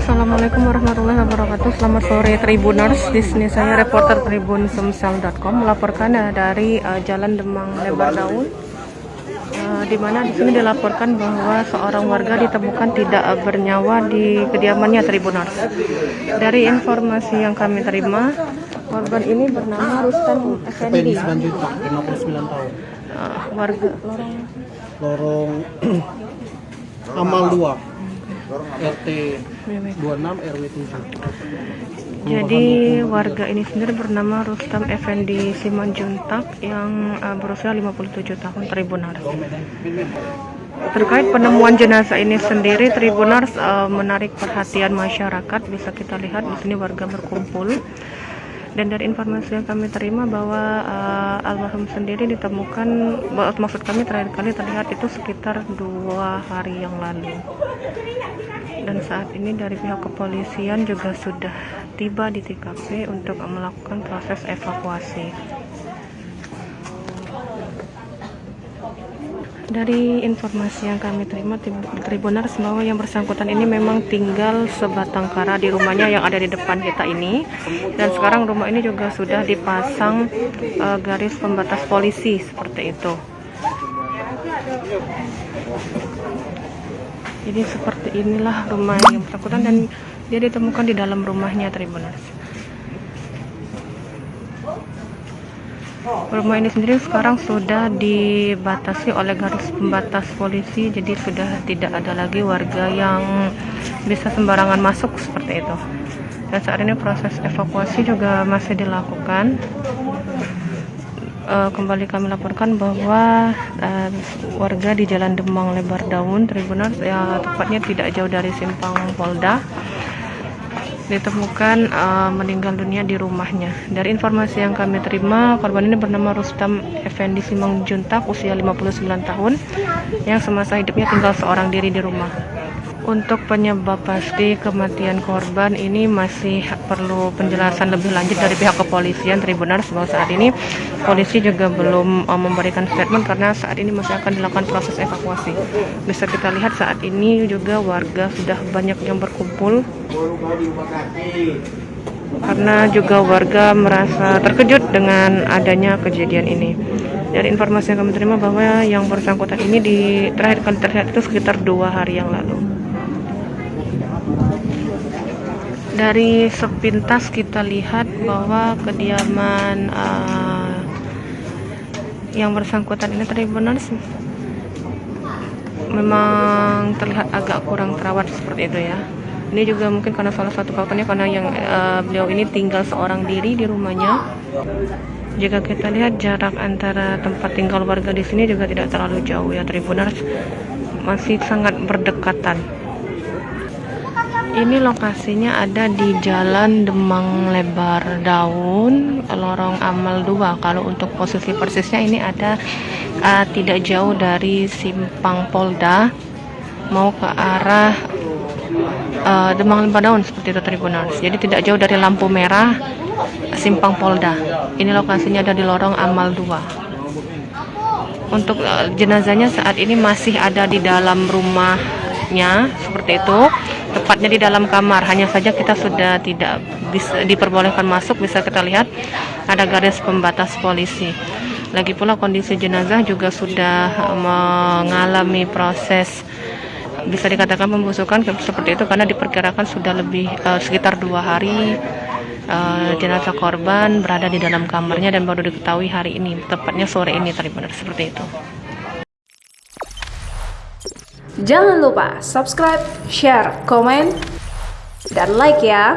Assalamualaikum warahmatullahi wabarakatuh. Selamat sore Tribuners. Di sini saya reporter Tribun Sumsel.com melaporkan dari Jalan Demang Lebar Daun, di mana di sini dilaporkan bahwa seorang warga ditemukan tidak bernyawa di kediamannya Tribuners. Dari informasi yang kami terima, korban ini bernama Rustam Effendi, 59 tahun. warga Lorong Amal 2. RT 26 RW 7. Jadi warga ini sendiri bernama Rustam Effendi Simanjuntak yang berusia 57 tahun Tribuners. Terkait penemuan jenazah ini sendiri, Tribuners menarik perhatian masyarakat. Bisa kita lihat di sini warga berkumpul. Dan dari informasi yang kami terima bahwa almarhum sendiri ditemukan, maksud kami terakhir kali terlihat itu sekitar 2 hari yang lalu. Dan saat ini dari pihak kepolisian juga sudah tiba di TKP untuk melakukan proses evakuasi. Dari informasi yang kami terima Tribuners, bahwa yang bersangkutan ini memang tinggal sebatang kara di rumahnya yang ada di depan kita ini, dan sekarang rumah ini juga sudah dipasang garis pembatas polisi seperti itu. Jadi seperti inilah rumah yang bersangkutan, dan dia ditemukan di dalam rumahnya Tribuners. Rumah ini sendiri sekarang sudah dibatasi oleh garis pembatas polisi, jadi sudah tidak ada lagi warga yang bisa sembarangan masuk seperti itu. Dan saat ini proses evakuasi juga masih dilakukan. Kembali kami laporkan bahwa warga di Jalan Demang Lebar Daun Tribuners, ya tepatnya tidak jauh dari Simpang Polda, ditemukan meninggal dunia di rumahnya. Dari informasi yang kami terima, korban ini bernama Rustam Effendi Simanjuntak, usia 59 tahun, yang semasa hidupnya tinggal seorang diri di rumah. Untuk penyebab pasti kematian korban ini masih perlu penjelasan lebih lanjut dari pihak kepolisian Tribuners, bahwa saat ini polisi juga belum memberikan statement karena saat ini masih akan dilakukan proses evakuasi. Bisa kita lihat saat ini juga warga sudah banyak yang berkumpul, karena juga warga merasa terkejut dengan adanya kejadian ini. Dari informasi yang kami terima bahwa yang bersangkutan ini terakhir kali terlihat itu sekitar 2 hari yang lalu. Dari sepintas kita lihat bahwa kediaman yang bersangkutan ini Tribuners memang terlihat agak kurang terawat seperti itu ya. Ini juga mungkin karena salah satu faktornya karena yang beliau ini tinggal seorang diri di rumahnya. Jika kita lihat jarak antara tempat tinggal warga di sini juga tidak terlalu jauh ya Tribuners, masih sangat berdekatan. Ini lokasinya ada di Jalan Demang Lebar Daun, Lorong Amal 2. Kalau untuk posisi persisnya ini ada tidak jauh dari Simpang Polda, mau ke arah Demang Lebar Daun seperti itu Tribuners. Jadi tidak jauh dari lampu merah Simpang Polda. Ini lokasinya ada di Lorong Amal 2. Untuk jenazahnya saat ini masih ada di dalam rumahnya seperti itu, tepatnya di dalam kamar. Hanya saja kita sudah tidak bisa diperbolehkan masuk. Bisa kita lihat ada garis pembatas polisi. Lagi pula kondisi jenazah juga sudah mengalami proses bisa dikatakan pembusukan seperti itu, karena diperkirakan sudah lebih sekitar 2 hari jenazah korban berada di dalam kamarnya, dan baru diketahui hari ini, tepatnya sore ini Tribuners, seperti itu. Jangan lupa subscribe, share, komen, dan like ya.